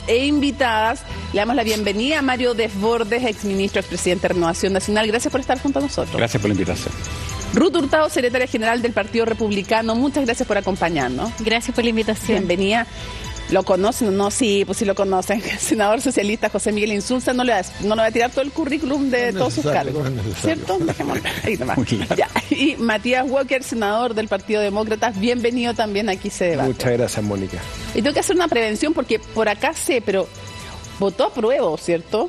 e invitadas. Le damos la bienvenida a Mario Desbordes, exministro, expresidente de Renovación Nacional. Gracias por estar junto a nosotros. Gracias por la invitación. Ruth Hurtado, secretaria general del Partido Republicano. Muchas gracias por acompañarnos. Gracias por la invitación. Bienvenida. ¿Lo conocen? No, sí, pues sí lo conocen. El senador socialista José Miguel Insulza no le va a tirar todo el currículum de todos sus cargos. ¿Cierto? Dejémoslo ahí nomás. Ya. Y Matías Walker, senador del Partido Demócrata, bienvenido también aquí se debate. Muchas gracias, Mónica. Y tengo que hacer una prevención porque por acá sé, pero votó a prueba, ¿cierto?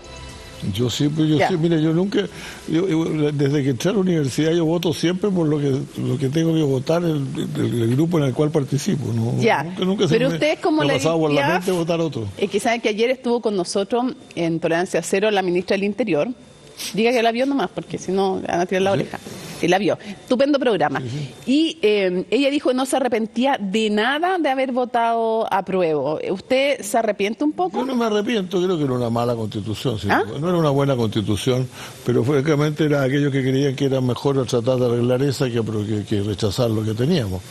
Yo siempre, mire, yo nunca, desde que entré a la universidad yo voto siempre por lo que tengo que votar, el grupo en el cual participo. ¿No? Ya, nunca pero usted como me ha pasado por la mente votar otro. Que sabe que ayer estuvo con nosotros en Tolerancia Cero la ministra del Interior. Diga que la vio nomás, porque si no le van a tirar la oreja. Y la vio. Estupendo programa. Y ella dijo que no se arrepentía de nada de haber votado a prueba. ¿Usted se arrepiente un poco? Yo no me arrepiento, creo que era una mala constitución. ¿Sí? No era una buena constitución, pero francamente era aquellos que creían que era mejor tratar de arreglar esa que rechazar lo que teníamos.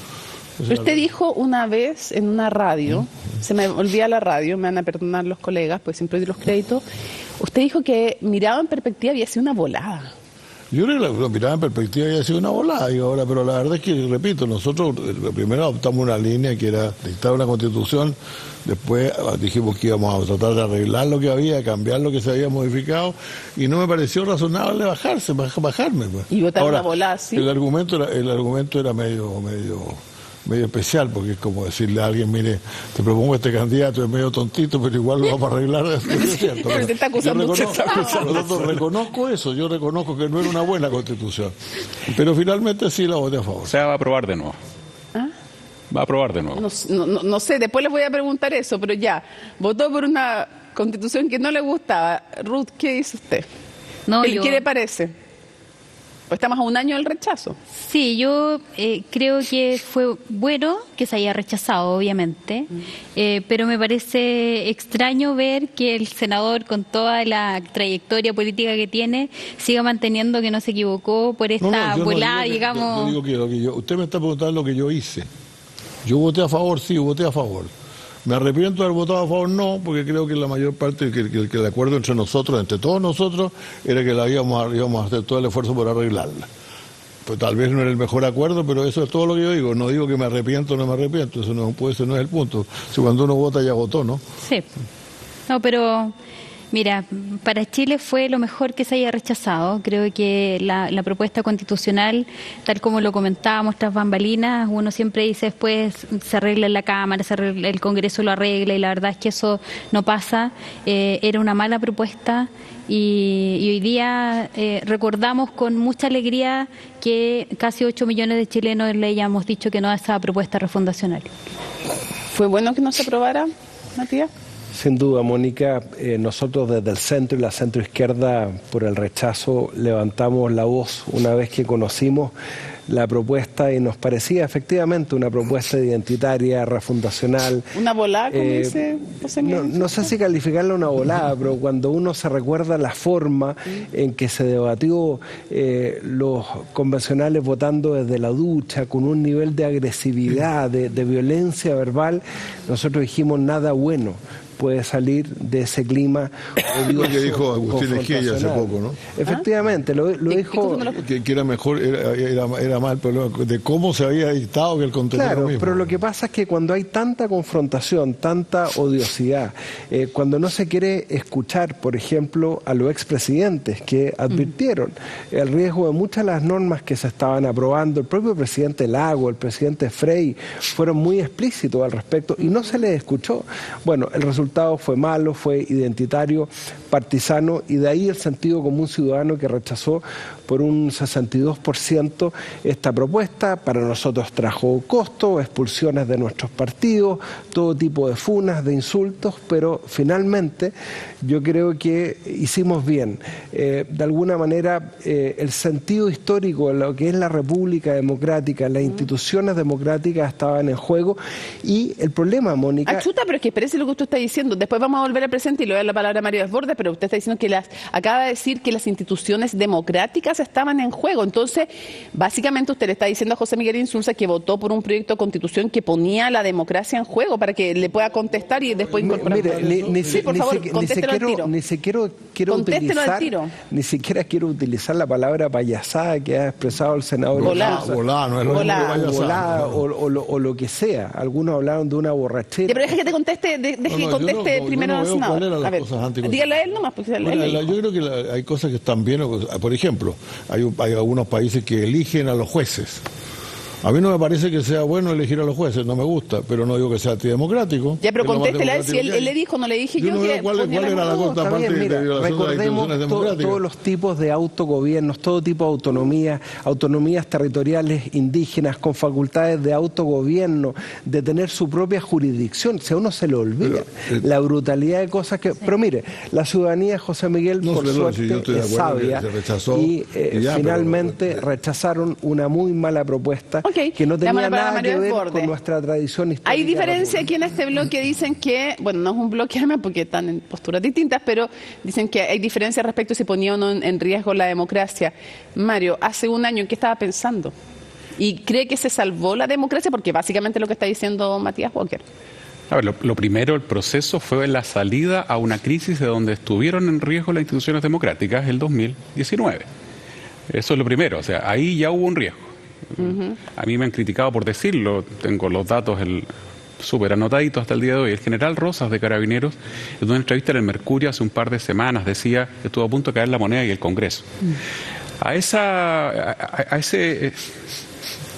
Usted dijo una vez en una radio, se me olvida la radio, me van a perdonar los colegas, pues siempre doy los créditos. Usted dijo que mirado en perspectiva había sido una volada. Yo creo que lo miraba en perspectiva y había sido una volada, y ahora, pero la verdad es que, repito, nosotros primero adoptamos una línea que era dictar una constitución, después dijimos que íbamos a tratar de arreglar lo que había, cambiar lo que se había modificado, y no me pareció razonable bajarme. Pues. Y votar una volada, sí. El argumento era medio especial, porque es como decirle a alguien, mire, te propongo este candidato, es medio tontito, pero igual lo vamos a arreglar. Es cierto, pero te está acusando. Yo reconozco eso, yo reconozco que no era una buena constitución, pero finalmente sí la voté a favor. O sea, va a aprobar de nuevo. ¿Ah? Va a aprobar de nuevo. No sé, después les voy a preguntar eso, pero ya, votó por una constitución que no le gustaba. Ruth, ¿qué dice usted? ¿Qué le parece? Pues estamos a un año del rechazo. Sí, yo creo que fue bueno que se haya rechazado, obviamente, pero me parece extraño ver que el senador, con toda la trayectoria política que tiene, siga manteniendo que no se equivocó por esta volada, digamos. Usted me está preguntando lo que yo hice. Yo voté a favor, sí, voté a favor. ¿Me arrepiento de haber votado a favor? No, porque creo que la mayor parte, que el acuerdo entre nosotros, entre todos nosotros, era que íbamos a hacer todo el esfuerzo por arreglarla. Pues tal vez no era el mejor acuerdo, pero eso es todo lo que yo digo. No digo que me arrepiento o no me arrepiento, eso no es el punto. Si cuando uno vota ya votó, ¿no? Sí. No, pero mira, para Chile fue lo mejor que se haya rechazado. Creo que la propuesta constitucional, tal como lo comentábamos tras bambalinas, uno siempre dice después se arregla en la Cámara, el Congreso lo arregla, y la verdad es que eso no pasa. Era una mala propuesta y hoy día recordamos con mucha alegría que casi 8 millones de chilenos le hayamos dicho que no a esa propuesta refundacional. ¿Fue bueno que no se aprobara, Matías? Sin duda, Mónica, nosotros desde el centro y la centroizquierda por el rechazo levantamos la voz una vez que conocimos la propuesta y nos parecía efectivamente una propuesta identitaria, refundacional. ¿Una volada, como dice José Miguel? No sé si calificarla una volada, pero cuando uno se recuerda la forma en que se debatió los convencionales votando desde la ducha, con un nivel de agresividad, de violencia verbal, nosotros dijimos nada bueno puede salir de ese clima odioso. Lo que dijo Agustín Ejella hace poco, ¿no? Efectivamente, lo dijo. Que era mejor, era mal, pero de cómo se había dictado que el contenido claro, mismo. Pero lo que pasa es que cuando hay tanta confrontación, tanta odiosidad, cuando no se quiere escuchar, por ejemplo, a los expresidentes que advirtieron el riesgo de muchas de las normas que se estaban aprobando, el propio presidente Lago, el presidente Frey, fueron muy explícitos al respecto y no se les escuchó. Bueno, el resultado fue malo, fue identitario, partisano, y de ahí el sentido común ciudadano que rechazó por un 62% esta propuesta. Para nosotros trajo costos, expulsiones de nuestros partidos, todo tipo de funas, de insultos, pero finalmente yo creo que hicimos bien. De alguna manera el sentido histórico de lo que es la República Democrática, las instituciones democráticas estaban en juego, y el problema, Mónica... Chuta, pero es que espérese lo que usted está diciendo. Después vamos a volver al presente y le doy la palabra a Mario Desbordes, pero usted está diciendo que acaba de decir que las instituciones democráticas democracias estaban en juego. Entonces, básicamente usted le está diciendo a José Miguel Insulza que votó por un proyecto de constitución que ponía la democracia en juego para que le pueda contestar y después incorporar. Mire, por favor, contéstelo al tiro. Ni siquiera quiero utilizar la palabra payasada que ha expresado el senador. Volada, no es lo mismo que payasada. O lo que sea. Algunos hablaron de una borrachera. Pero deje que te conteste, primero al senador. A ver, dígale a él nomás. Porque yo creo que hay cosas que están bien. Por ejemplo, hay algunos países que eligen a los jueces. A mí no me parece que sea bueno elegir a los jueces, no me gusta, pero no digo que sea antidemocrático. Ya, pero contéstele a él si él le dijo, no le dije yo que... ¿Cuál era la contraparte de violación de las instituciones democráticas? Todos los tipos de autogobiernos, todo tipo de autonomías territoriales indígenas con facultades de autogobierno, de tener su propia jurisdicción. Si a uno se le olvida la brutalidad de cosas que... Pero mire, la ciudadanía, José Miguel, por suerte, es sabia y finalmente rechazaron una muy mala propuesta que no tenía nada que ver con nuestra tradición histórica. Hay diferencia aquí en este bloque, dicen que, bueno, no es un bloque además porque están en posturas distintas, pero dicen que hay diferencia respecto a si ponía o no en riesgo la democracia. Mario, hace un año, ¿en qué estaba pensando? ¿Y cree que se salvó la democracia? Porque básicamente lo que está diciendo Matías Walker. A ver, lo primero, el proceso fue la salida a una crisis de donde estuvieron en riesgo las instituciones democráticas el 2019. Eso es lo primero, o sea, ahí ya hubo un riesgo. A mí me han criticado por decirlo, tengo los datos súper anotaditos hasta el día de hoy. El general Rosas de Carabineros, en una entrevista en el Mercurio hace un par de semanas, decía que estuvo a punto de caer la moneda y el Congreso. A ese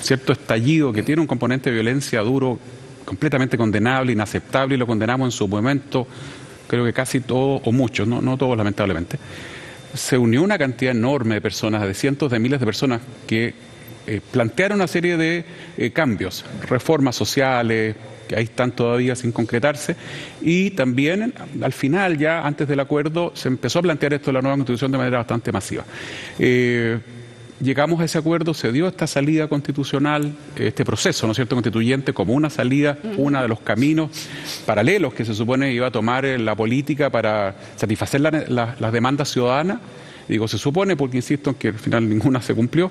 cierto estallido que tiene un componente de violencia duro, completamente condenable, inaceptable, y lo condenamos en su momento, creo que casi todos, o muchos, no todos lamentablemente, se unió una cantidad enorme de personas, de cientos de miles de personas que plantearon una serie de cambios, reformas sociales, que ahí están todavía sin concretarse, y también al final, ya antes del acuerdo, se empezó a plantear esto de la nueva Constitución de manera bastante masiva. Llegamos a ese acuerdo, se dio esta salida constitucional, este proceso, ¿no es cierto?, constituyente, como una salida, uno de los caminos paralelos que se supone iba a tomar la política para satisfacer las demandas ciudadanas. Digo, se supone porque insisto en que al final ninguna se cumplió.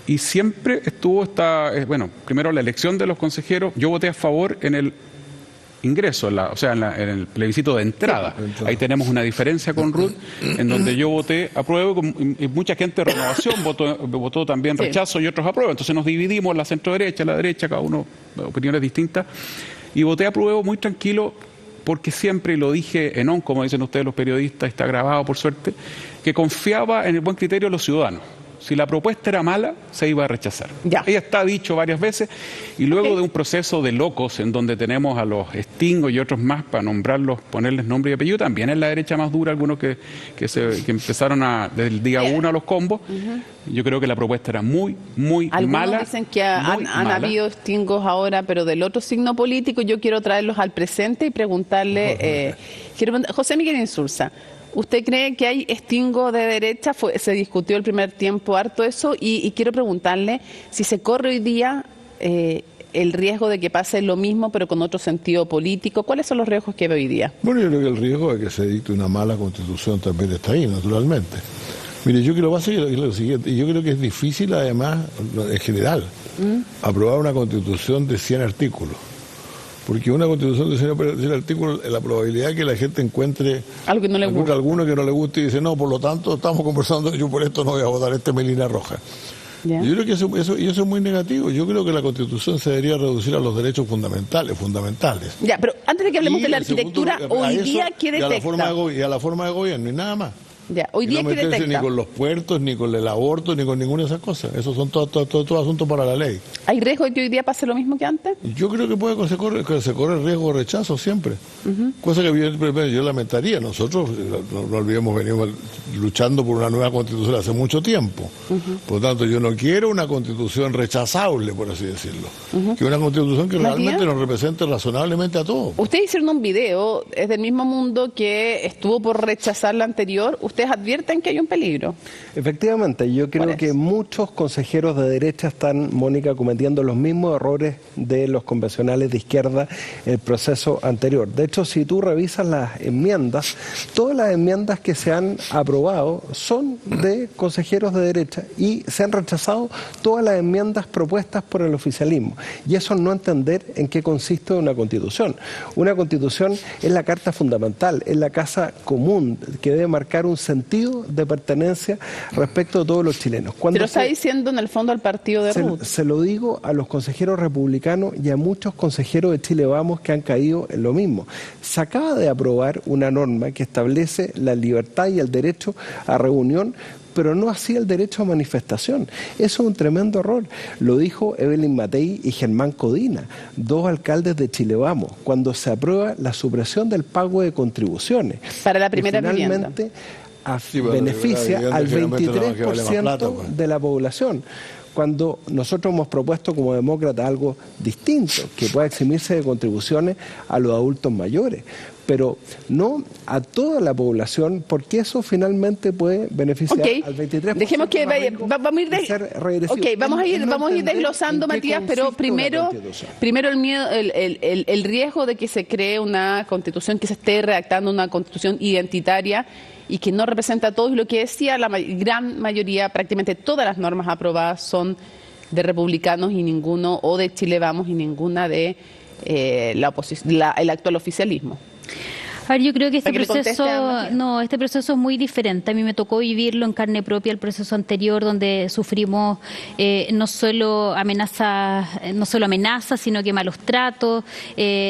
Y siempre estuvo primero la elección de los consejeros. Yo voté a favor en el ingreso, en el plebiscito de entrada. Ahí tenemos una diferencia con Ruth, en donde yo voté apruebo y mucha gente de Renovación votó también rechazo y otros apruebo. Entonces nos dividimos la centro-derecha, la derecha, cada uno opiniones distintas. Y voté apruebo muy tranquilo, porque siempre, y lo dije en como dicen ustedes los periodistas, está grabado por suerte, que confiaba en el buen criterio de los ciudadanos. Si la propuesta era mala, se iba a rechazar. Ya. Ella está dicho varias veces, y luego de un proceso de locos en donde tenemos a los Stingo y otros más para nombrarlos, ponerles nombre y apellido, también en la derecha más dura, algunos que empezaron desde el día 1 a los combos. Yo creo que la propuesta era muy mala. Algunos dicen que han habido Stingos ahora, pero del otro signo político. Yo quiero traerlos al presente y preguntarle, José Miguel Insulza, ¿usted cree que hay Stingo de derecha? Se discutió el primer tiempo harto eso, y quiero preguntarle si se corre hoy día el riesgo de que pase lo mismo pero con otro sentido político. ¿Cuáles son los riesgos que ve hoy día? Bueno, yo creo que el riesgo de que se dicte una mala constitución también está ahí, naturalmente. Mire, yo creo que lo siguiente, y yo creo que es difícil además, en general, aprobar una constitución de 100 artículos. Porque una constitución de 100 artículos, la probabilidad de que la gente encuentre algo que no le gusta, alguno que no le guste y dice, no, por lo tanto, estamos conversando, yo por esto no voy a votar melina roja. Yeah. Yo creo que eso es muy negativo. Yo creo que la Constitución se debería reducir a los derechos fundamentales. Ya, pero antes de que hablemos de la arquitectura, hoy día, ¿qué detecta? Y a la forma de gobierno, y nada más. Ya, hoy día, no ¿qué meterse detecta? ni con los puertos, ni con el aborto, ni con ninguna de esas cosas. Esos son todo asuntos para la ley. ¿Hay riesgo de que hoy día pase lo mismo que antes? Yo creo que se corre el riesgo de rechazo siempre. Cosa que yo lamentaría. Nosotros, no olvidemos, venimos luchando por una nueva constitución hace mucho tiempo. Por lo tanto, yo no quiero una constitución rechazable, por así decirlo. Que una constitución que realmente nos represente razonablemente a todos. Ustedes hicieron un video, es del mismo mundo que estuvo por rechazar la anterior. ¿Usted ustedes advierten que hay un peligro. Efectivamente, yo creo que muchos consejeros de derecha están, Mónica, cometiendo los mismos errores de los convencionales de izquierda en el proceso anterior. De hecho, si tú revisas las enmiendas, todas las enmiendas que se han aprobado son de consejeros de derecha y se han rechazado todas las enmiendas propuestas por el oficialismo. Y eso es no entender en qué consiste una constitución. Una constitución es la carta fundamental, es la casa común que debe marcar un sentido de pertenencia respecto a todos los chilenos. Pero está diciendo en el fondo al partido de Ruth. Se lo digo a los consejeros republicanos y a muchos consejeros de Chile Vamos que han caído en lo mismo. Se acaba de aprobar una norma que establece la libertad y el derecho a reunión, pero no así el derecho a manifestación. Eso es un tremendo error. Lo dijo Evelyn Matei y Germán Codina, dos alcaldes de Chile Vamos, cuando se aprueba la supresión del pago de contribuciones. Para la primera finalmente beneficia al 23% de la población. Cuando nosotros hemos propuesto como demócratas algo distinto, que pueda eximirse de contribuciones a los adultos mayores, pero no a toda la población, porque eso finalmente puede beneficiar al 23%. Dejemos que vamos a ir desglosando, Matías, pero primero el miedo, el riesgo de que se cree una constitución, que se esté redactando una constitución identitaria y que no representa a todos. Lo que decía la gran mayoría, prácticamente todas las normas aprobadas son de republicanos y ninguno, o de Chile Vamos y ninguna de el actual oficialismo. A ver, yo creo que este proceso es muy diferente. A mí me tocó vivirlo en carne propia el proceso anterior, donde sufrimos no solo amenazas, sino que malos tratos,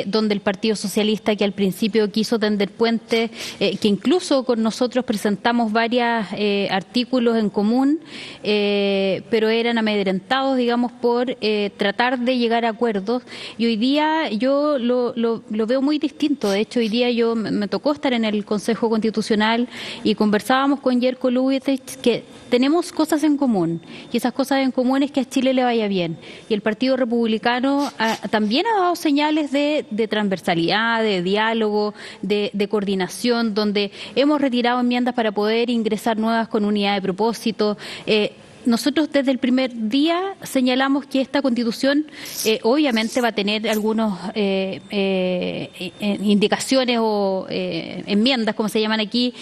donde el Partido Socialista, que al principio quiso tender puentes, que incluso con nosotros presentamos varios artículos en común, pero eran amedrentados, digamos, por tratar de llegar a acuerdos. Y hoy día yo lo veo muy distinto. De hecho, hoy día me tocó estar en el Consejo Constitucional y conversábamos con Jerko Lubitsch que tenemos cosas en común, y esas cosas en común es que a Chile le vaya bien. Y el Partido Republicano también ha dado señales de transversalidad, de diálogo, de coordinación, donde hemos retirado enmiendas para poder ingresar nuevas con unidad de propósito. Nosotros desde el primer día señalamos que esta Constitución obviamente va a tener algunas indicaciones o enmiendas, como se llaman aquí,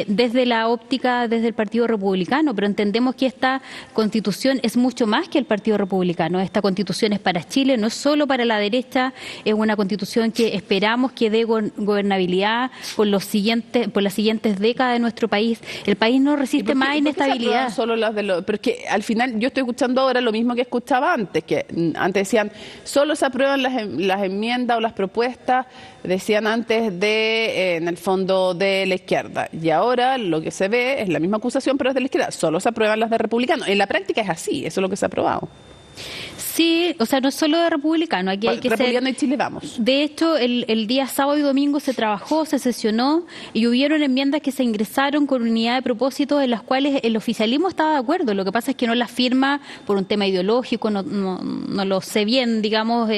desde la óptica, desde el Partido Republicano, pero entendemos que esta Constitución es mucho más que el Partido Republicano. Esta Constitución es para Chile, no es solo para la derecha, es una Constitución que esperamos que dé gobernabilidad por las siguientes décadas de nuestro país. El país no resiste más inestabilidad. Pero es que al final yo estoy escuchando ahora lo mismo que escuchaba antes, que antes decían solo se aprueban las enmiendas o las propuestas, decían antes en el fondo de la izquierda, y ahora lo que se ve es la misma acusación, pero es de la izquierda, solo se aprueban las de republicanos. En la práctica es así, eso es lo que se ha aprobado. Sí, o sea, no es solo de republicano, aquí hay que Republicano y Chile Vamos. De hecho, el día sábado y domingo se trabajó, se sesionó y hubieron enmiendas que se ingresaron con unidad de propósito en las cuales el oficialismo estaba de acuerdo. Lo que pasa es que no las firma por un tema ideológico, no lo sé bien, digamos,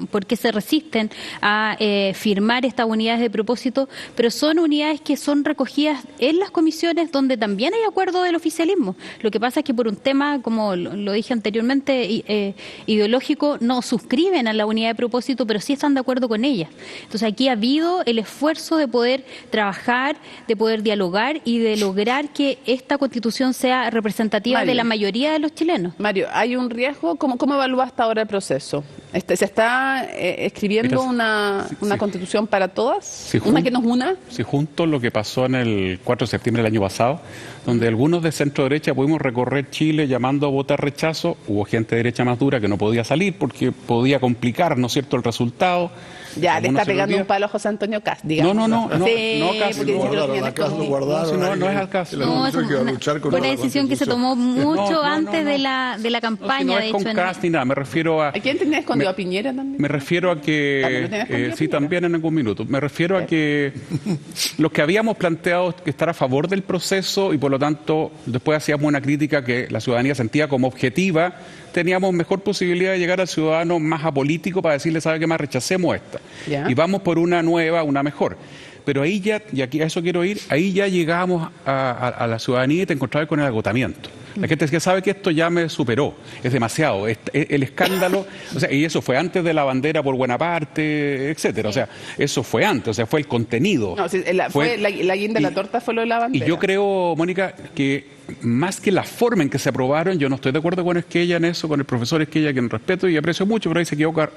por qué se resisten a firmar estas unidades de propósito, pero son unidades que son recogidas en las comisiones donde también hay acuerdo del oficialismo. Lo que pasa es que por un tema, como lo dije anteriormente, ideológico, no suscriben a la unidad de propósito, pero sí están de acuerdo con ella. Entonces aquí ha habido el esfuerzo de poder trabajar, de poder dialogar y de lograr que esta Constitución sea representativa de la mayoría de los chilenos. Mario, ¿hay un riesgo? ¿Cómo evalúa hasta ahora el proceso? ¿Se está escribiendo una Constitución para todas? ¿Una que nos una? Si junto lo que pasó en el 4 de septiembre del año pasado, donde algunos de centro derecha pudimos recorrer Chile llamando a votar rechazo, hubo gente de derecha más dura que no podía salir porque podía complicar, ¿no es cierto?, el resultado. Ya, le está pegando un palo a José Antonio Cast, digamos. No, sí, Cast. No es al caso. No, fue una decisión que se tomó mucho antes de la campaña. No es con Cast ni nada, me refiero a... ¿A quién tenía escondido? ¿A Piñera también? Me refiero a que... sí, también en algún minuto. Me refiero a que los que habíamos planteado que estar a favor del proceso y por lo tanto después hacíamos una crítica que la ciudadanía sentía como objetiva, teníamos mejor posibilidad de llegar al ciudadano más apolítico para decirle, ¿sabe qué más? Rechacemos esta. Y vamos por una nueva, una mejor. pero ahí ya, y aquí a eso quiero ir, ahí ya llegamos a la ciudadanía y te encontrabas con el agotamiento. La gente decía, sabe que esto ya me superó, es demasiado, el escándalo, o sea, y eso fue antes de la bandera por buena parte, etcétera, o sea, eso fue antes, o sea, fue el contenido. No, sí, la guinda de la torta fue lo de la bandera. Y yo creo, Mónica, que más que la forma en que se aprobaron, yo no estoy de acuerdo con Esquella en eso, con el profesor Esquella, quien respeto y aprecio mucho, pero ahí se equivoca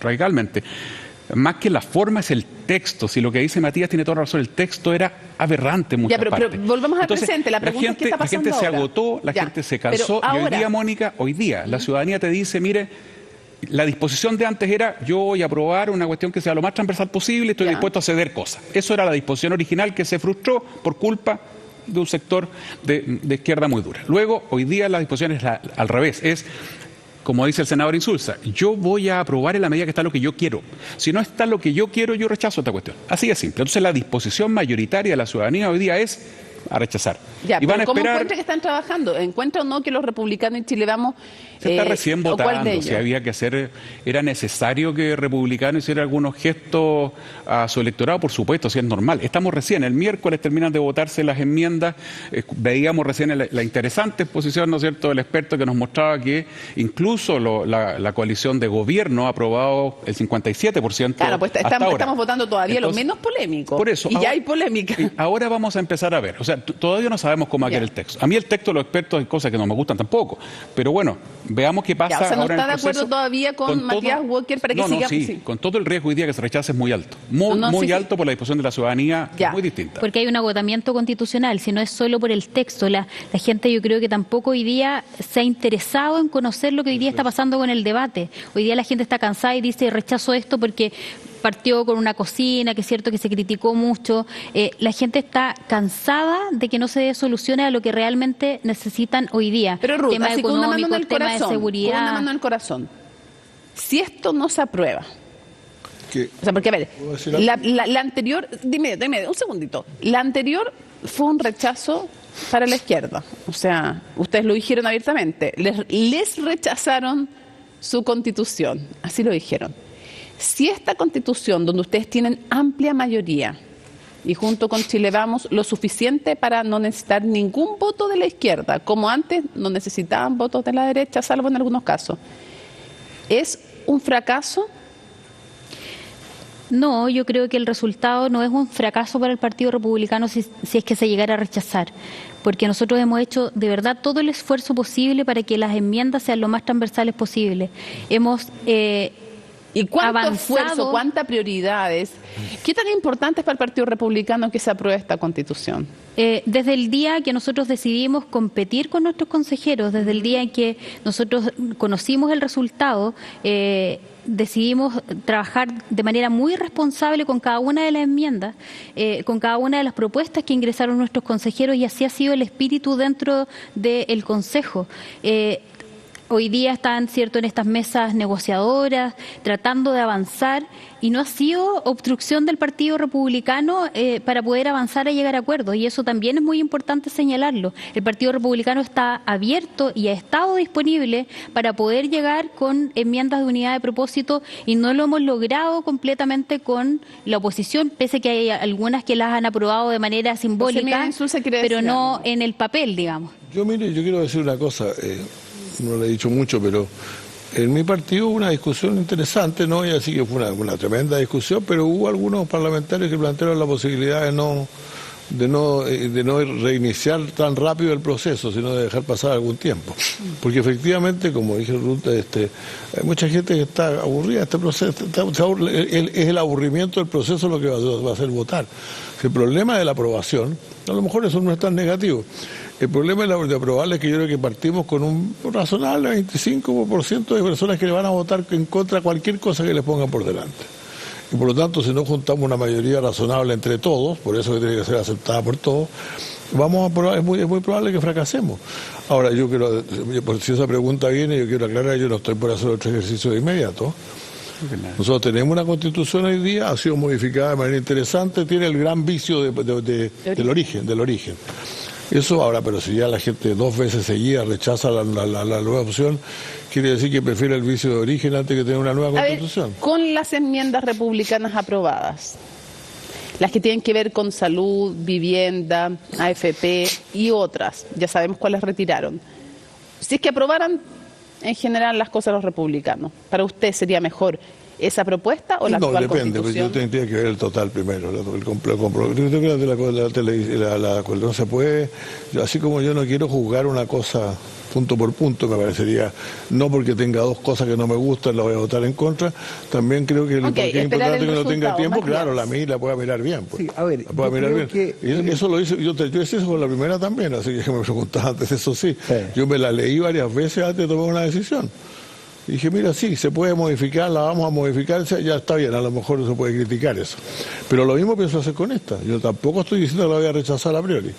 radicalmente. Más que la forma es el texto. Si lo que dice Matías tiene toda razón, el texto era aberrante en muchas partes. Pero volvamos al presente. La pregunta es qué está pasando ahora. La gente se ahora. agotó, la gente se cansó. Ahora, y hoy día, Mónica, la ciudadanía te dice, mire, la disposición de antes era, yo voy a aprobar una cuestión que sea lo más transversal posible, estoy dispuesto a ceder cosas. Eso era la disposición original que se frustró por culpa de un sector de izquierda muy dura. Luego, hoy día la disposición es al revés, es, como dice el senador Insulza, yo voy a aprobar en la medida que está lo que yo quiero. Si no está lo que yo quiero, yo rechazo esta cuestión. Así de simple. Entonces la disposición mayoritaria de la ciudadanía hoy día es a rechazar. Ya, y van a ¿cómo esperar... encuentra que están trabajando? ¿Encuentra o no que los republicanos en Chile Vamos... Se está recién votando, si había que hacer, era necesario que Republicano hiciera algunos gestos a su electorado, por supuesto, si es normal. Estamos recién, el miércoles terminan de votarse las enmiendas, veíamos recién la interesante exposición, ¿no es cierto?, del experto que nos mostraba que incluso la coalición de gobierno ha aprobado el 57%. Claro, pues estamos votando todavía lo menos polémico. Por eso. Y ya hay polémica. Ahora vamos a empezar a ver, o sea, todavía no sabemos cómo va a quedar el texto. A mí el texto de los expertos hay cosas que no me gustan tampoco, pero bueno, veamos qué pasa. O sea, no ahora está en de el proceso, acuerdo todavía con Matías Walker para que siga. Sí, con todo el riesgo hoy día que se rechace es muy alto. Muy alto por la disposición de la ciudadanía, muy distinta. Porque hay un agotamiento constitucional, si no es solo por el texto. La gente, yo creo que tampoco hoy día se ha interesado en conocer lo que hoy día está pasando con el debate. Hoy día la gente está cansada y dice, rechazo esto porque partió con una cocina, que es cierto que se criticó mucho. La gente está cansada de que no se dé soluciones a lo que realmente necesitan hoy día. Pero Ruth, tema así con una mano en el tema corazón, de seguridad. con una mano en el corazón. Si esto no se aprueba, ¿Qué? o sea, porque a ver, ¿Puedo decir algo? la anterior, dime, un segundito. La anterior fue un rechazo para la izquierda. O sea, ustedes lo dijeron abiertamente. Les rechazaron su constitución. Así lo dijeron. Si esta constitución, donde ustedes tienen amplia mayoría, y junto con Chile Vamos, lo suficiente para no necesitar ningún voto de la izquierda, como antes no necesitaban votos de la derecha, salvo en algunos casos, ¿es un fracaso? No, yo creo que el resultado no es un fracaso para el Partido Republicano si es que se llegara a rechazar, porque nosotros hemos hecho de verdad todo el esfuerzo posible para que las enmiendas sean lo más transversales posible. Hemos ¿Y cuánto avanzado, esfuerzo, cuántas prioridades? ¿Qué tan importante es para el Partido Republicano que se apruebe esta Constitución? Desde el día que nosotros decidimos competir con nuestros consejeros, desde el día en que nosotros conocimos el resultado, decidimos trabajar de manera muy responsable con cada una de las enmiendas, con cada una de las propuestas que ingresaron nuestros consejeros, y así ha sido el espíritu dentro del Consejo. Hoy día están, cierto, en estas mesas negociadoras, tratando de avanzar, y no ha sido obstrucción del Partido Republicano para poder avanzar a llegar a acuerdos, y eso también es muy importante señalarlo. El Partido Republicano está abierto y ha estado disponible para poder llegar con enmiendas de unidad de propósito, y no lo hemos logrado completamente con la oposición, pese que hay algunas que las han aprobado de manera simbólica, pero no en el papel, digamos. Yo quiero decir una cosa. No le he dicho mucho, pero en mi partido hubo una discusión interesante, ¿no? Y así que fue una tremenda discusión, pero hubo algunos parlamentarios que plantearon la posibilidad de no reiniciar tan rápido el proceso, sino de dejar pasar algún tiempo. Porque efectivamente, como dije Ruth, hay mucha gente que está aburrida de este proceso, es el aburrimiento del proceso lo que va a hacer votar. El problema de la aprobación, a lo mejor eso no es tan negativo. El problema de aprobarle es que yo creo que partimos con un razonable 25% de personas que le van a votar en contra de cualquier cosa que les pongan por delante. Y por lo tanto, si no juntamos una mayoría razonable entre todos, por eso que tiene que ser aceptada por todos, vamos a aprobar, es muy probable que fracasemos. Ahora, si esa pregunta viene, yo quiero aclarar, yo no estoy por hacer otro ejercicio de inmediato. Nosotros tenemos una constitución hoy día, ha sido modificada de manera interesante, tiene el gran vicio del origen. Eso ahora, pero si ya la gente 2 veces seguidas rechaza la nueva opción, quiere decir que prefiere el vicio de origen antes que tener una nueva constitución. Con las enmiendas republicanas aprobadas, las que tienen que ver con salud, vivienda, AFP y otras, ya sabemos cuáles retiraron. Si es que aprobaran en general las cosas los republicanos, ¿para usted sería mejor esa propuesta o la no, actual depende, Constitución? Yo tendría que ver el total primero, yo creo que no se puede, así como yo no quiero juzgar una cosa punto por punto, me parecería, no porque tenga dos cosas que no me gustan, la voy a votar en contra, también creo que es importante que no tenga tiempo, claro, la pueda mirar bien. Pues. Sí, a ver, la pueda mirar bien. Y eso lo hice, yo hice eso con la primera también, así que me preguntaba antes, eso sí, yo me la leí varias veces antes de tomar una decisión. Y dije, mira, sí, se puede modificar, la vamos a modificar, ya está bien, a lo mejor no se puede criticar eso. Pero lo mismo pienso hacer con esta. Yo tampoco estoy diciendo que la voy a rechazar a priori.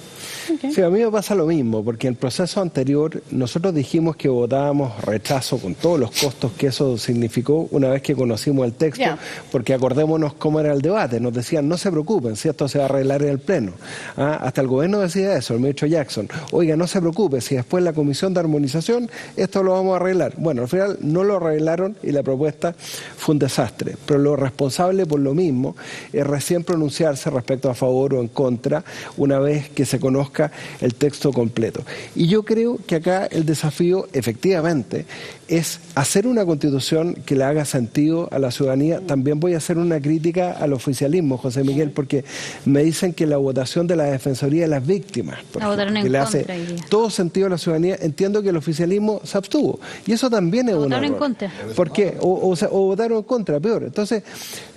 Okay. Sí, a mí me pasa lo mismo, porque en el proceso anterior nosotros dijimos que votábamos rechazo con todos los costos que eso significó una vez que conocimos el texto, porque acordémonos cómo era el debate. Nos decían, no se preocupen, si esto se va a arreglar en el Pleno. Hasta el gobierno decía eso, el ministro Jackson. Oiga, no se preocupe, si después la Comisión de Armonización, esto lo vamos a arreglar. Bueno, al final no lo arreglaron y la propuesta fue un desastre. Pero lo responsable por lo mismo es recién pronunciarse respecto a favor o en contra una vez que se conozca el texto completo. Y yo creo que acá el desafío efectivamente es hacer una constitución que le haga sentido a la ciudadanía. También voy a hacer una crítica al oficialismo, José Miguel, porque me dicen que la votación de la Defensoría de las Víctimas, por ejemplo, que le hace todo sentido a la ciudadanía, entiendo que el oficialismo se abstuvo. Y eso también es un error. ¿Votaron en contra? ¿Por qué? O votaron en contra, peor. Entonces,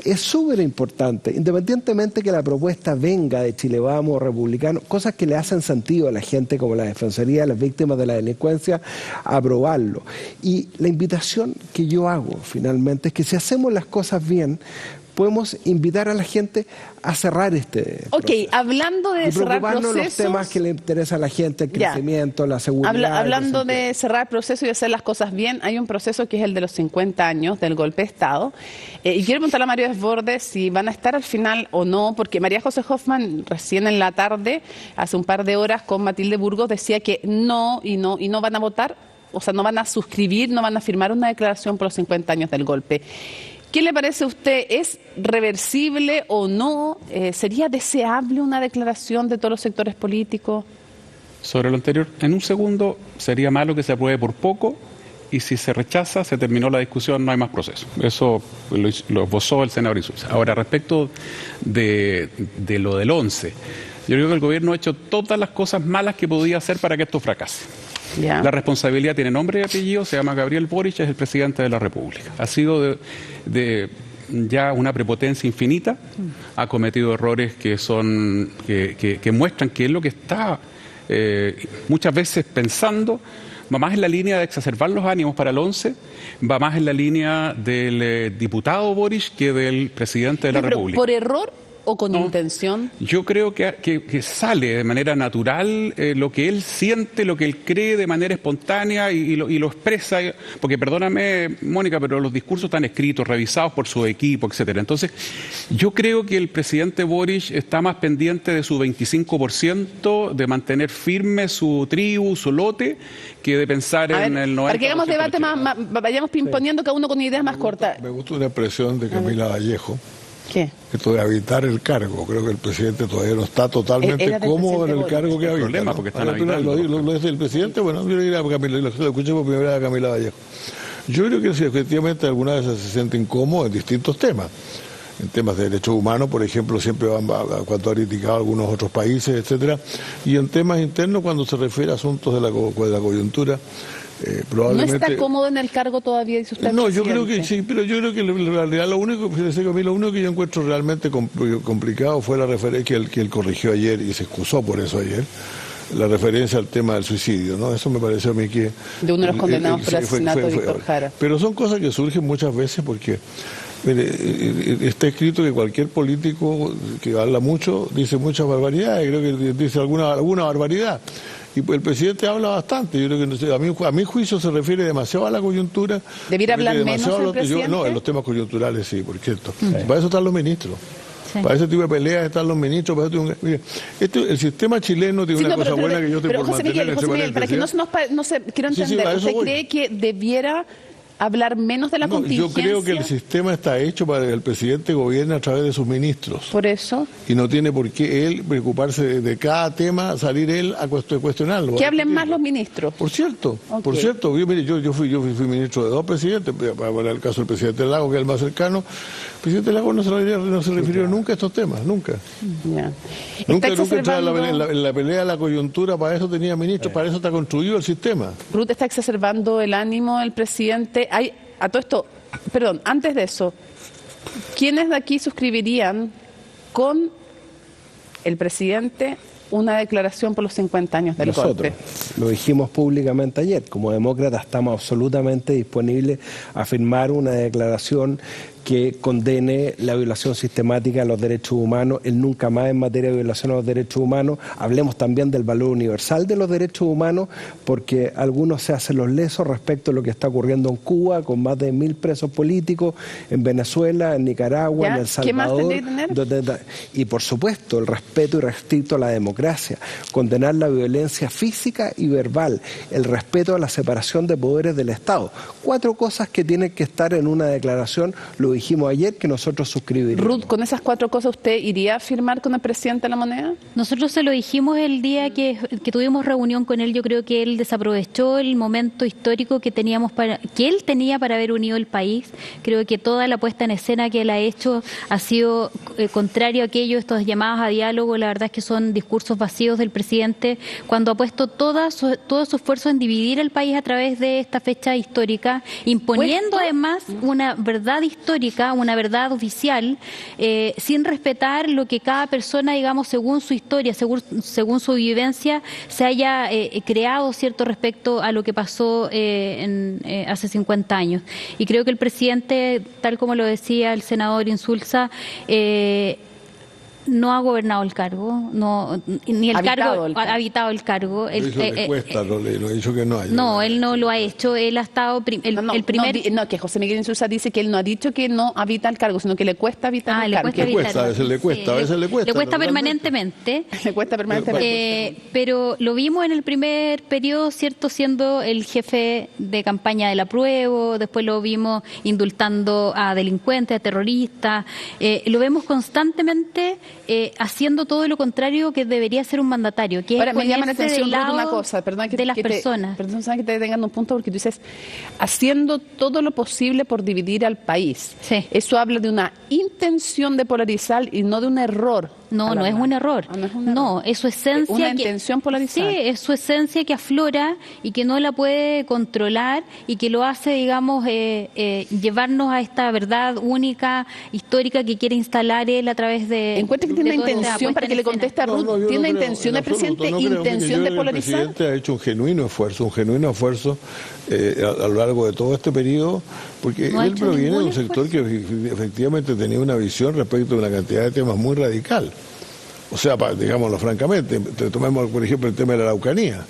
es súper importante, independientemente que la propuesta venga de Chile Vamos, republicano, cosas que le hacen sentido a la gente como la Defensoría de las Víctimas de la Delincuencia, aprobarlo. Y la invitación que yo hago finalmente es que si hacemos las cosas bien, podemos invitar a la gente a cerrar este proceso. Hablando de cerrar procesos, los temas que le interesan a la gente, el crecimiento, la seguridad. Hablando de cerrar procesos y hacer las cosas bien, hay un proceso que es el de los 50 años del golpe de Estado. Y quiero preguntarle a Mario Desbordes si van a estar al final o no, porque María José Hoffman recién en la tarde, hace un par de horas con Matilde Burgos, decía que no van a votar, o sea, no van a suscribir, no van a firmar una declaración por los 50 años del golpe. ¿Qué le parece a usted? ¿Es reversible o no? ¿Sería deseable una declaración de todos los sectores políticos? Sobre lo anterior, en un segundo, sería malo que se apruebe por poco y si se rechaza, se terminó la discusión, no hay más proceso. Eso lo esbozó el senador Insulza. Ahora, respecto de lo del 11, yo creo que el gobierno ha hecho todas las cosas malas que podía hacer para que esto fracase. La responsabilidad tiene nombre y apellido, se llama Gabriel Boric, es el presidente de la República. Ha sido de ya una prepotencia infinita, ha cometido errores que muestran que es lo que está muchas veces pensando, va más en la línea de exacerbar los ánimos para el 11, va más en la línea del diputado Boric que del presidente de la República. ¿Por error o con intención? Yo creo que sale de manera natural lo que él siente, lo que él cree de manera espontánea y lo expresa, porque perdóname, Mónica, pero los discursos están escritos, revisados por su equipo, etcétera. Entonces, yo creo que el presidente Boric está más pendiente de su 25%, de mantener firme su tribu, su lote, que de pensar en el 90%. Para que hagamos debate vayamos poniendo cada uno con ideas más cortas. Me gusta una expresión de Camila Vallejo. ¿Qué? Esto de habitar el cargo. Creo que el presidente todavía no está totalmente cómodo en el cargo que habita. Problema, porque están lo dice el presidente, bueno, yo le lo escuché por primera vez a Camila Vallejo. Yo creo que sí, efectivamente algunas veces se siente incómodo en distintos temas. En temas de derechos humanos, por ejemplo, siempre van cuando ha criticado a algunos otros países, etcétera. Y en temas internos, cuando se refiere a asuntos de la coyuntura, probablemente... ¿No está cómodo en el cargo todavía, dice usted? No, yo creo que sí, pero yo creo que en realidad lo único que yo encuentro realmente complicado fue la referencia que él corrigió ayer y se excusó por eso ayer, la referencia al tema del suicidio, ¿no? Eso me pareció a mí que... De uno de los condenados por asesinato de Víctor Jara. Pero son cosas que surgen muchas veces porque... está escrito que cualquier político que habla mucho dice muchas barbaridades, creo que dice alguna barbaridad. Y el presidente habla bastante. Yo creo que a mi juicio se refiere demasiado a la coyuntura. ¿Debiera hablar menos el presidente? No, en los temas coyunturales sí, por cierto. Para eso están los ministros. Sí. Para ese tipo de peleas están los ministros. Mire, el sistema chileno tiene una cosa buena que yo te puedo mantener. José Miguel, para que quiero entender, ¿usted cree que debiera hablar menos de la No, contingencia. yo creo que el sistema está hecho para que el presidente gobierne a través de sus ministros. Por eso. Y no tiene por qué él preocuparse de cada tema, salir él a cuestionarlo. Que hablen más los ministros. Por cierto, Ok. yo fui ministro de 2 presidentes, para el caso del presidente Lago, que es el más cercano. El presidente Lago no se refirió nunca a estos temas, nunca. Ya. Nunca Está entraba exacerbando- en la pelea de la coyuntura, para eso tenía ministros, para eso está construido el sistema. Ruth, está exacerbando el ánimo del presidente. A todo esto, perdón, antes de eso, ¿quiénes de aquí suscribirían con el presidente una declaración por los 50 años del Nosotros golpe? lo dijimos públicamente ayer. Como demócratas estamos absolutamente disponibles a firmar una declaración que condene la violación sistemática de los derechos humanos, el nunca más en materia de violación a los derechos humanos. Hablemos también del valor universal de los derechos humanos, porque algunos se hacen los lesos respecto a lo que está ocurriendo en Cuba, con más de 1000 presos políticos, en Venezuela, en Nicaragua, ¿Ya? en El ¿Qué más Salvador. tendría que tener? Y por supuesto, el respeto irrestricto a la democracia, condenar la violencia física y verbal, el respeto a la separación de poderes del Estado. 4 cosas que tienen que estar en una declaración, lo dijimos ayer, que nosotros suscribiríamos. Ruth, con esas 4 cosas, ¿usted iría a firmar con el presidente de la moneda? Nosotros se lo dijimos el día que tuvimos reunión con él. Yo creo que él desaprovechó el momento histórico que él tenía para haber unido el país. Creo que toda la puesta en escena que él ha hecho ha sido contrario a aquello, estas llamadas a diálogo. La verdad es que son discursos vacíos del presidente, cuando ha puesto todo su esfuerzo en dividir el país a través de esta fecha histórica, imponiendo además una verdad histórica, una verdad oficial, sin respetar lo que cada persona, digamos, según su historia, según su vivencia, se haya creado, ¿cierto?, respecto a lo que pasó hace 50 años. Y creo que el presidente, tal como lo decía el senador Insulza, no ha gobernado el cargo, ni el cargo ha habitado el cargo. Eso le cuesta, no ha dicho que no haya. No, él no lo ha hecho. Él ha estado el primer. No, que José Miguel Insulza dice que él no ha dicho que no habita el cargo, sino que le cuesta habitar el cargo. A veces le cuesta. Le cuesta permanentemente. Le cuesta permanentemente. Pero lo vimos en el primer periodo, ¿cierto?, siendo el jefe de campaña del apruebo. Después lo vimos indultando a delincuentes, a terroristas. Lo vemos constantemente haciendo todo lo contrario que debería ser un mandatario, que Ahora, es me llama la ponerse atención del lado una cosa, perdón, de las personas. Perdón que te detengan un punto, porque tú dices, haciendo todo lo posible por dividir al país. Sí. Eso habla de una intención de polarizar y no de un error. No es un error. No es un error. No, es su esencia. Una intención polarizada. Sí, es su esencia que aflora y que no la puede controlar y que lo hace, digamos, llevarnos a esta verdad única, histórica, que quiere instalar él a través de. Encuentra que tiene una toda esta intención, para que le puesta en conteste a Ruth, yo ¿tiene una creo, intención en el presidente? absoluto, no creo. ¿Intención de El polarizar? presidente ha hecho un genuino esfuerzo a lo largo de todo este periodo, porque No ha él hecho proviene de un ningún sector que efectivamente tenía una visión respecto de una cantidad de temas muy radical. O sea, digámoslo francamente, tomemos por ejemplo el tema de la Araucanía.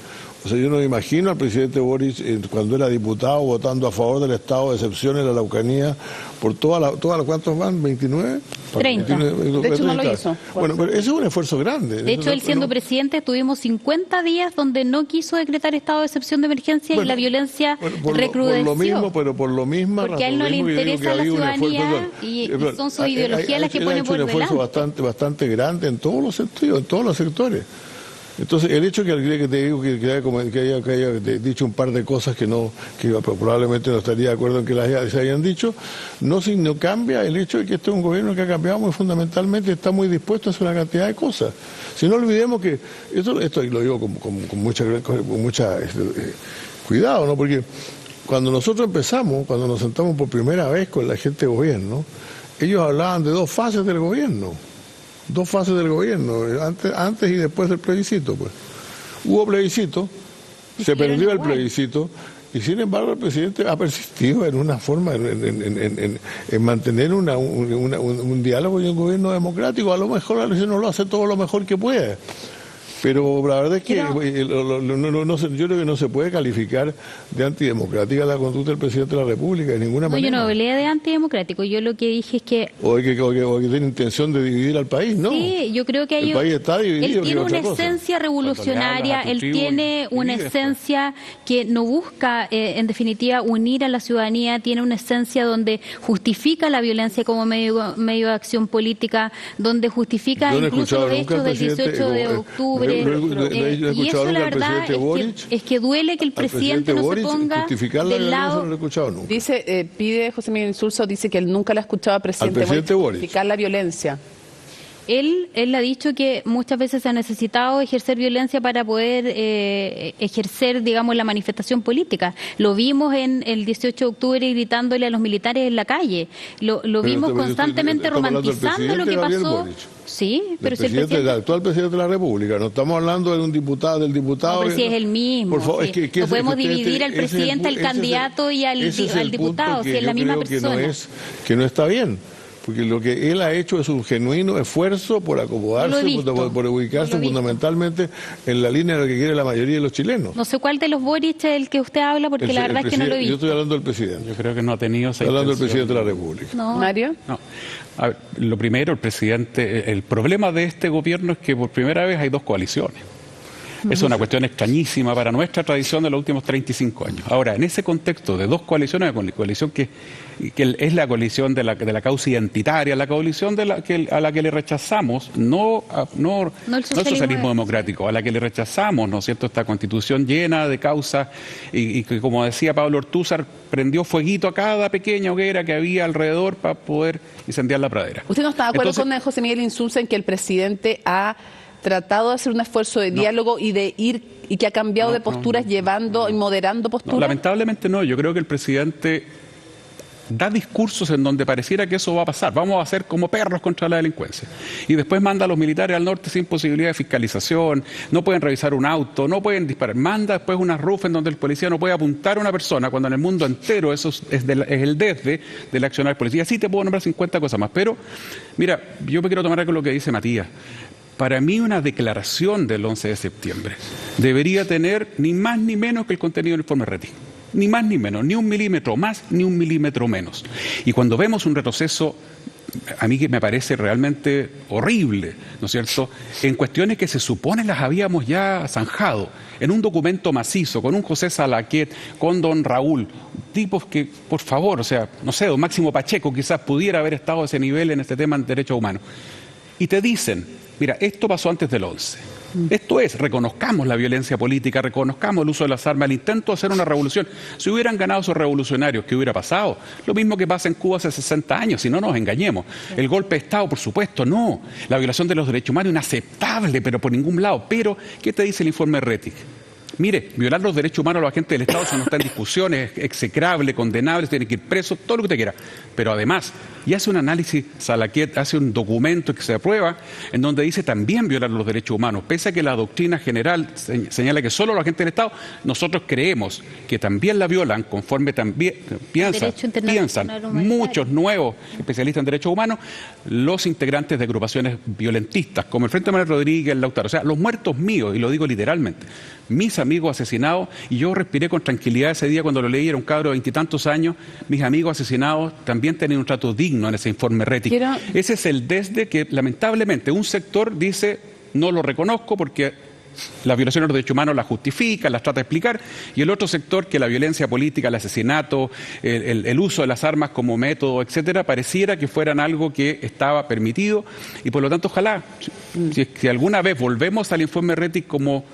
O sea, yo no me imagino al presidente Boris cuando era diputado votando a favor del estado de excepción en la Araucanía por todas las ¿cuántos van? ¿29? 30. De hecho, no lo hizo. Bueno, pero ese es un esfuerzo grande. De hecho, él siendo presidente, tuvimos 50 días donde no quiso decretar estado de excepción de emergencia y la violencia recrudeció. Por lo mismo, pero por lo mismo. Porque a él no le interesa la ciudadanía y son sus ideologías las que pone por delante. Él ha hecho un esfuerzo bastante grande en todos los sentidos, en todos los sectores. Entonces, el hecho que te digo que haya dicho un par de cosas que probablemente no estaría de acuerdo en que se hayan dicho, no cambia el hecho de que este es un gobierno que ha cambiado muy fundamentalmente, está muy dispuesto a hacer una cantidad de cosas. Si no olvidemos que, esto lo digo con mucha cuidado, ¿no? Porque cuando nosotros empezamos, cuando nos sentamos por primera vez con la gente de gobierno, ellos hablaban de 2 fases del gobierno. 2 fases del gobierno, antes y después del plebiscito, pues. Hubo plebiscito, se perdió el plebiscito, y sin embargo el presidente ha persistido en una forma, en mantener un diálogo y un gobierno democrático. A lo mejor a veces no lo hace todo lo mejor que puede, Pero la verdad es que yo creo que no se puede calificar de antidemocrática la conducta del presidente de la República de ninguna manera. Yo no hablé de antidemocrático, yo lo que dije es que... O que tiene intención de dividir al país, ¿no? Sí, yo creo que el país está dividido. Él tiene una esencia revolucionaria, él tiene una esencia que no busca, en definitiva, unir a la ciudadanía, tiene una esencia donde justifica la violencia como medio de acción política, donde justifica incluso los hechos del 18 de octubre. Y eso la verdad es que duele que el presidente no se ponga del lado... Dice, pide José Miguel Insulza, dice que él nunca le ha escuchado al presidente justificar la violencia. Él ha dicho que muchas veces se ha necesitado ejercer violencia para poder ejercer, digamos, la manifestación política. Lo vimos en el 18 de octubre gritándole a los militares en la calle. Lo vimos constantemente romantizando lo que pasó. Sí, pero si el actual presidente de la República, no estamos hablando de un diputado, del diputado. No, pero si es el mismo. Por favor, sí. No podemos dividir al presidente, al candidato y al diputado, si es la misma persona. Que no está bien. Porque lo que él ha hecho es un genuino esfuerzo por acomodarse, por ubicarse fundamentalmente en la línea de lo que quiere la mayoría de los chilenos. No sé cuál de los Boric es el que usted habla, porque la verdad es que no lo he visto. Yo estoy hablando del presidente. Yo creo que no ha tenido esa intención. Hablando del presidente de la República. No. ¿Mario? No. A ver, lo primero, el presidente, el problema de este gobierno es que por primera vez hay dos coaliciones. Es una cuestión extrañísima para nuestra tradición de los últimos 35 años. Ahora, en ese contexto de dos coaliciones, la coalición que es la coalición de la causa identitaria, la coalición a la que le rechazamos, no el socialismo democrático, a la que le rechazamos, ¿no es cierto?, esta constitución llena de causas y que, como decía Pablo Ortúzar, prendió fueguito a cada pequeña hoguera que había alrededor para poder incendiar la pradera. ¿Usted no está de acuerdo con José Miguel Insulza en que el presidente ha tratado de hacer un esfuerzo de diálogo y de ir y que ha cambiado de posturas llevando y moderando posturas? No, lamentablemente no. Yo creo que el presidente da discursos en donde pareciera que eso va a pasar. Vamos a hacer como perros contra la delincuencia. Y después manda a los militares al norte sin posibilidad de fiscalización, no pueden revisar un auto, no pueden disparar. Manda después una RUF en donde el policía no puede apuntar a una persona, cuando en el mundo entero eso es el desde del accionar del policía. Sí te puedo nombrar 50 cosas más. Pero, mira, yo me quiero tomar con lo que dice Matías. Para mí una declaración del 11 de septiembre debería tener ni más ni menos que el contenido del informe Rettig. Ni más ni menos, ni un milímetro más, ni un milímetro menos. Y cuando vemos un retroceso, a mí que me parece realmente horrible, ¿no es cierto?, en cuestiones que se supone las habíamos ya zanjado, en un documento macizo, con un José Salaquet, con don Raúl, tipos que, por favor, o sea, no sé, don Máximo Pacheco quizás pudiera haber estado a ese nivel en este tema de derechos humanos. Y te dicen, mira, esto pasó antes del 11. Esto es, reconozcamos la violencia política, reconozcamos el uso de las armas, el intento de hacer una revolución. Si hubieran ganado esos revolucionarios, ¿qué hubiera pasado? Lo mismo que pasa en Cuba hace 60 años, si no nos engañemos. El golpe de Estado, por supuesto, no. La violación de los derechos humanos, inaceptable, pero por ningún lado. Pero, ¿qué te dice el informe Rettig? Mire, violar los derechos humanos a los agentes del Estado, eso no está en discusión, es execrable, condenable, tiene que ir preso, todo lo que usted quiera. Pero además, y hace un análisis, Salaquet hace un documento que se aprueba, en donde dice también violar los derechos humanos, pese a que la doctrina general señala que solo los agentes del Estado, nosotros creemos que también la violan, conforme también piensan muchos nuevos especialistas en derechos humanos, los integrantes de agrupaciones violentistas, como el Frente Manuel Rodríguez, el Lautaro, o sea, los muertos míos, y lo digo literalmente, mis amigos asesinados, y yo respiré con tranquilidad ese día cuando lo leí, era un cabro de 20 y tantos años, mis amigos asesinados también tenían un trato digno en ese informe Rettig. Ese es el desde que lamentablemente un sector dice, no lo reconozco porque las violaciones de los derechos humanos las justifica, las trata de explicar, y el otro sector que la violencia política, el asesinato, el uso de las armas como método, etcétera, pareciera que fueran algo que estaba permitido, y por lo tanto ojalá, si alguna vez volvemos al informe Rettig como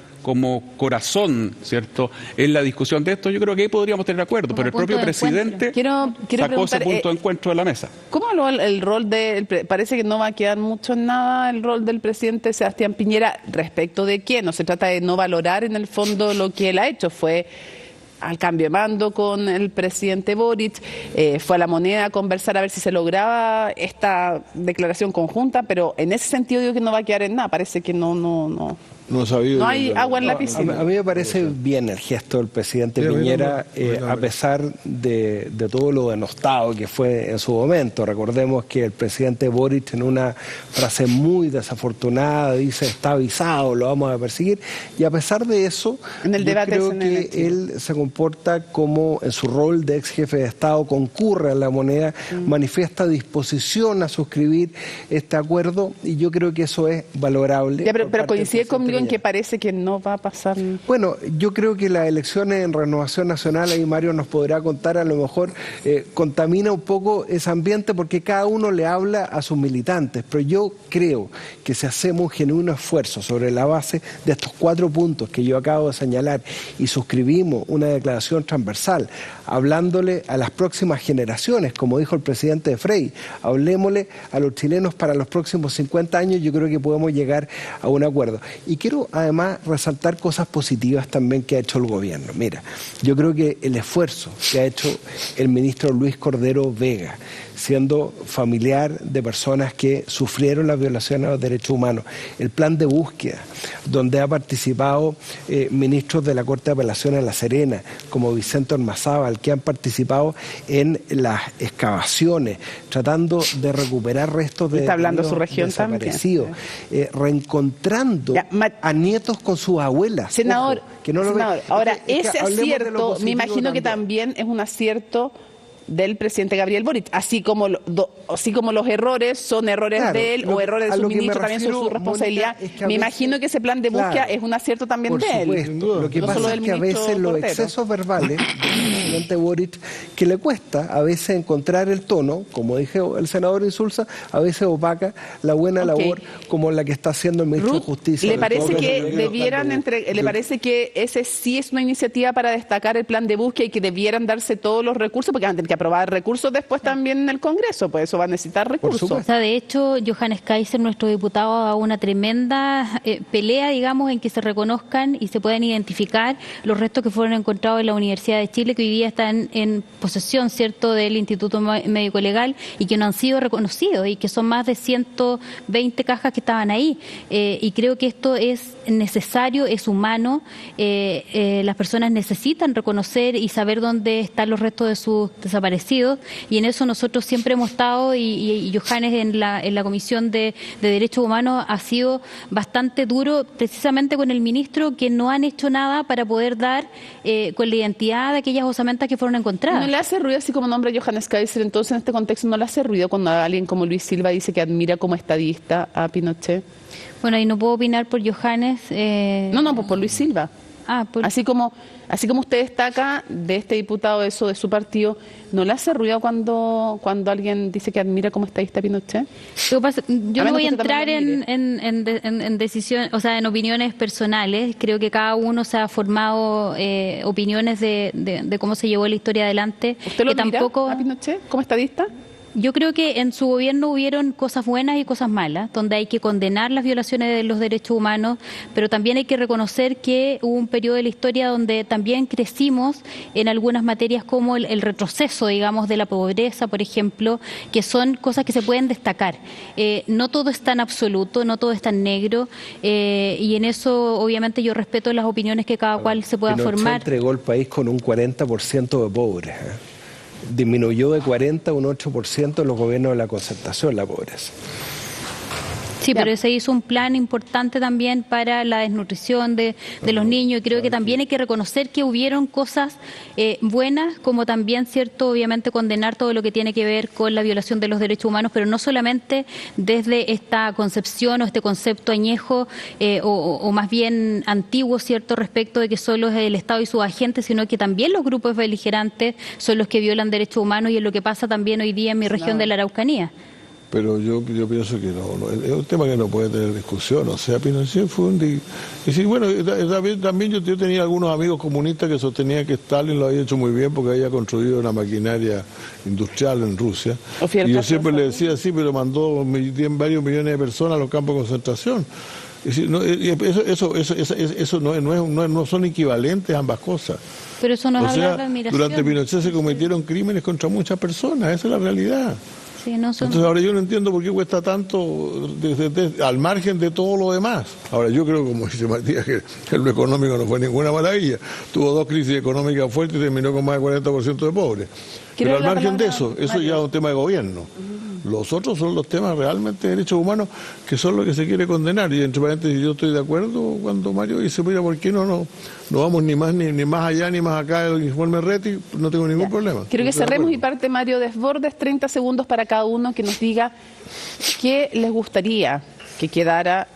corazón, ¿cierto?, en la discusión de esto, yo creo que ahí podríamos tener acuerdo, pero el propio presidente sacó ese punto de encuentro de la mesa. ¿Cómo habló el rol parece que no va a quedar mucho en nada el rol del presidente Sebastián Piñera respecto de quién? No se trata de no valorar en el fondo lo que él ha hecho, fue al cambio de mando con el presidente Boric, fue a La Moneda a conversar a ver si se lograba esta declaración conjunta, pero en ese sentido digo que no va a quedar en nada, parece que no hay agua en la piscina. A mí me parece bien el gesto del presidente Piñera, a pesar de todo lo denostado que fue en su momento. Recordemos que el presidente Boric, en una frase muy desafortunada, dice: está avisado, lo vamos a perseguir, y a pesar de eso, en el debate creo que él se comporta como, en su rol de ex jefe de Estado, concurre a La Moneda, manifiesta disposición a suscribir este acuerdo, y yo creo que eso es valorable. Ya, pero coincide conmigo en que parece que no va a pasar. Bueno, yo creo que las elecciones en Renovación Nacional, ahí Mario nos podrá contar, a lo mejor contamina un poco ese ambiente porque cada uno le habla a sus militantes, pero yo creo que si hacemos un genuino esfuerzo sobre la base de estos 4 puntos que yo acabo de señalar y suscribimos una declaración transversal, hablándole a las próximas generaciones, como dijo el presidente Frei, hablémosle a los chilenos para los próximos 50 años, yo creo que podemos llegar a un acuerdo. Y quiero además resaltar cosas positivas también que ha hecho el gobierno. Mira, yo creo que el esfuerzo que ha hecho el ministro Luis Cordero Vega, siendo familiar de personas que sufrieron las violaciones a los derechos humanos, el plan de búsqueda, donde ha participado ministros de la Corte de Apelaciones de La Serena, como Vicente Ormazábal, que han participado en las excavaciones, tratando de recuperar restos de desaparecidos, reencontrando a nietos con sus abuelas. Senador, ojo, que no lo senador, ahora ese acierto, me imagino que también es un acierto del presidente Gabriel Boric, así como los errores son errores de él o errores de su ministro también son su responsabilidad. Mónica, me imagino que ese plan de búsqueda es un acierto también de él. Por supuesto. Lo que pasa es que a veces los excesos verbales del presidente Boric, que le cuesta a veces encontrar el tono, como dije el senador Insulza, a veces opaca la buena labor como la que está haciendo el ministro de Justicia. ¿Le parece que debieran le parece que ese sí es una iniciativa para destacar el plan de búsqueda y que debieran darse todos los recursos? Porque van a tener que aprobar recursos después también en el Congreso, pues eso va a necesitar recursos. O sea, de hecho, Johannes Kaiser, nuestro diputado, ha dado una tremenda pelea, digamos, en que se reconozcan y se puedan identificar los restos que fueron encontrados en la Universidad de Chile, que hoy día están en posesión, ¿cierto?, del Instituto Médico Legal y que no han sido reconocidos y que son más de 120 cajas que estaban ahí. Y creo que esto es necesario, es humano. Las personas necesitan reconocer y saber dónde están los restos de sus desaparecidos, y en eso nosotros siempre hemos estado, y Johannes en la Comisión de Derechos Humanos ha sido bastante duro precisamente con el ministro, que no han hecho nada para poder dar con la identidad de aquellas osamentas que fueron encontradas. ¿No le hace ruido, así como nombra Johannes Kaiser, entonces en este contexto no le hace ruido cuando alguien como Luis Silva dice que admira como estadista a Pinochet? Bueno, y no puedo opinar por Johannes. No, pues por Luis Silva. Así como usted destaca de este diputado eso de su partido, ¿no le hace ruido cuando alguien dice que admira como estadista a Pinochet? Yo no voy a entrar en decisión, o sea, en opiniones personales. Creo que cada uno se ha formado opiniones de cómo se llevó la historia adelante. ¿Usted lo admira a Pinochet como estadista? Yo creo que en su gobierno hubieron cosas buenas y cosas malas, donde hay que condenar las violaciones de los derechos humanos, pero también hay que reconocer que hubo un periodo de la historia donde también crecimos en algunas materias como el retroceso, digamos, de la pobreza, por ejemplo, que son cosas que se pueden destacar. No todo es tan absoluto, no todo es tan negro, y en eso obviamente yo respeto las opiniones que cada cual se pueda Pinochet formar. Entregó el país con un 40% de pobres, disminuyó de 40 a un 8% en los gobiernos de la Concertación la pobreza. Sí, pero se hizo un plan importante también para la desnutrición de los niños, y creo que también hay que reconocer que hubieron cosas buenas, como también, cierto, obviamente condenar todo lo que tiene que ver con la violación de los derechos humanos, pero no solamente desde esta concepción o este concepto añejo o más bien antiguo, cierto, respecto de que solo es el Estado y sus agentes, sino que también los grupos beligerantes son los que violan derechos humanos, y es lo que pasa también hoy día en mi región de la Araucanía. Pero yo pienso que no, es un tema que no puede tener discusión. O sea, Pinochet fue un... bueno, también yo tenía algunos amigos comunistas que sostenían que Stalin lo había hecho muy bien porque había construido una maquinaria industrial en Rusia. Y yo siempre le decía, sí, pero mandó varios millones de personas a los campos de concentración. Es decir, eso no son equivalentes ambas cosas. Pero eso nos O habla sea, de la admiración. durante Pinochet se cometieron crímenes contra muchas personas, esa es la realidad. Sí, no son... Entonces ahora yo no entiendo por qué cuesta tanto al margen de todo lo demás. Ahora yo creo, como dice Matías, que lo económico no fue ninguna maravilla. Tuvo 2 crisis económicas fuertes y terminó con más de 40% de pobres. Pero al margen de eso ya es un tema de gobierno. Los otros son los temas realmente de derechos humanos, que son los que se quiere condenar. Y entre paréntesis, yo estoy de acuerdo cuando Mario dice, mira, ¿por qué no vamos ni más allá ni más acá del informe Reti? No tengo ningún problema. Quiero que cerremos y parte Mario Desbordes, 30 segundos para cada uno que nos diga qué les gustaría que quedara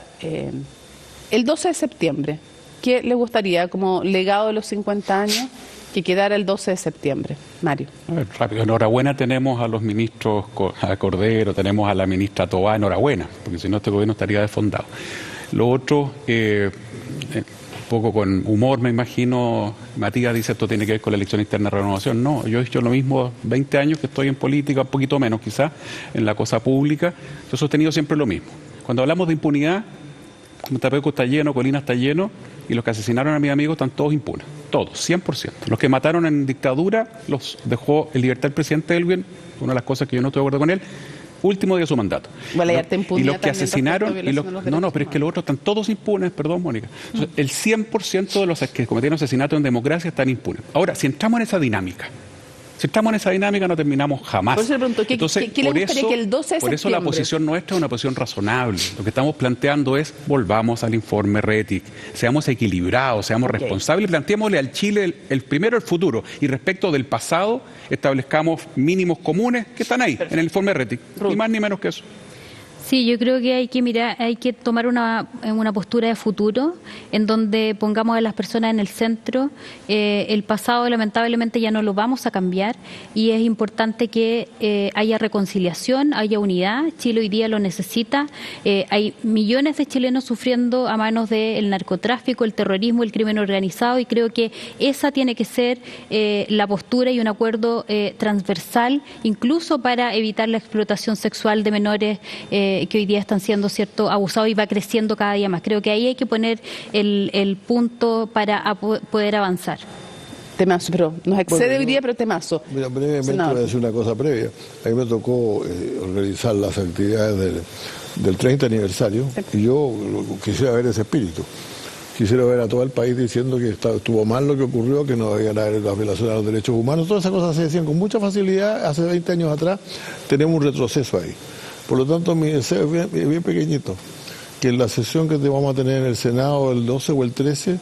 el 12 de septiembre. ¿Qué les gustaría como legado de los 50 años que quedara el 12 de septiembre? Mario. A ver, rápido. Enhorabuena tenemos a los ministros, a Cordero, tenemos a la ministra Tobá, enhorabuena, porque si no este gobierno estaría desfondado. Lo otro, un poco con humor me imagino, Matías dice esto tiene que ver con la elección interna de renovación. No, yo he hecho lo mismo 20 años que estoy en política, un poquito menos quizás, en la cosa pública, yo he sostenido siempre lo mismo. Cuando hablamos de impunidad, Montapeco está lleno, Colina está lleno, y los que asesinaron a mis amigos están todos impunes, todos, 100%. Los que mataron en dictadura los dejó en libertad el presidente Elwin, una de las cosas que yo no estoy de acuerdo con él, último día de su mandato. Bueno, y los que asesinaron, no, pero es que los otros están todos impunes, perdón, Mónica. Entonces, el 100% de los que cometieron asesinatos en democracia están impunes. Ahora, si entramos en esa dinámica, no terminamos jamás. Por eso le pregunto, ¿qué le gustaría que el 12 de septiembre? Por eso la posición nuestra es una posición razonable. Lo que estamos planteando es, volvamos al informe Rettig, seamos equilibrados, seamos responsables, planteémosle al Chile primero el futuro, y respecto del pasado, establezcamos mínimos comunes que están ahí, en el informe Rettig, ni más ni menos que eso. Sí, yo creo que hay que tomar una postura de futuro en donde pongamos a las personas en el centro. El pasado lamentablemente ya no lo vamos a cambiar y es importante que haya reconciliación, haya unidad. Chile hoy día lo necesita. Hay millones de chilenos sufriendo a manos del narcotráfico, el terrorismo, el crimen organizado, y creo que esa tiene que ser la postura y un acuerdo transversal, incluso para evitar la explotación sexual de menores que hoy día están siendo abusados y va creciendo cada día más. Creo que ahí hay que poner el punto para poder avanzar. Temazo, pero nos excede hoy día, pero temazo. Mira, brevemente voy a decir una cosa previa. A mí me tocó organizar las actividades del 30 aniversario y yo quisiera ver ese espíritu. Quisiera ver a todo el país diciendo que estuvo mal lo que ocurrió, que no debían haber las violaciones a los derechos humanos. Todas esas cosas se decían con mucha facilidad. Hace 20 años atrás tenemos un retroceso ahí. Por lo tanto, mi deseo es bien pequeñito, que en la sesión que vamos a tener en el Senado el 12 o el 13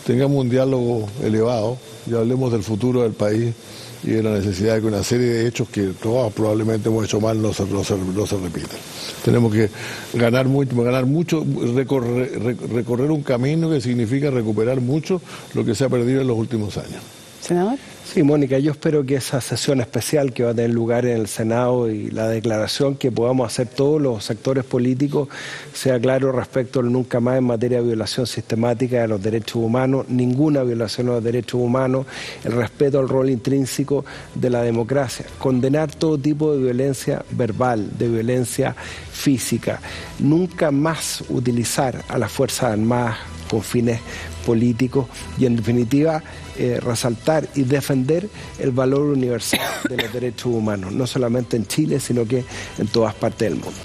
tengamos un diálogo elevado y hablemos del futuro del país y de la necesidad de que una serie de hechos que todos probablemente hemos hecho mal no se repitan. Tenemos que ganar mucho, recorrer un camino que significa recuperar mucho lo que se ha perdido en los últimos años. Senador. Sí, Mónica, yo espero que esa sesión especial que va a tener lugar en el Senado y la declaración que podamos hacer todos los sectores políticos sea claro respecto al nunca más en materia de violación sistemática de los derechos humanos, ninguna violación de los derechos humanos, el respeto al rol intrínseco de la democracia, condenar todo tipo de violencia verbal, de violencia física, nunca más utilizar a las Fuerzas Armadas con fines políticos y, en definitiva, resaltar y defender el valor universal de los derechos humanos, no solamente en Chile, sino que en todas partes del mundo.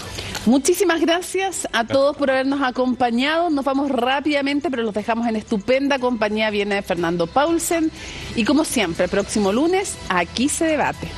Muchísimas gracias a todos por habernos acompañado. Nos vamos rápidamente, pero los dejamos en estupenda compañía. Viene Fernando Paulsen y, como siempre, el próximo lunes aquí se debate.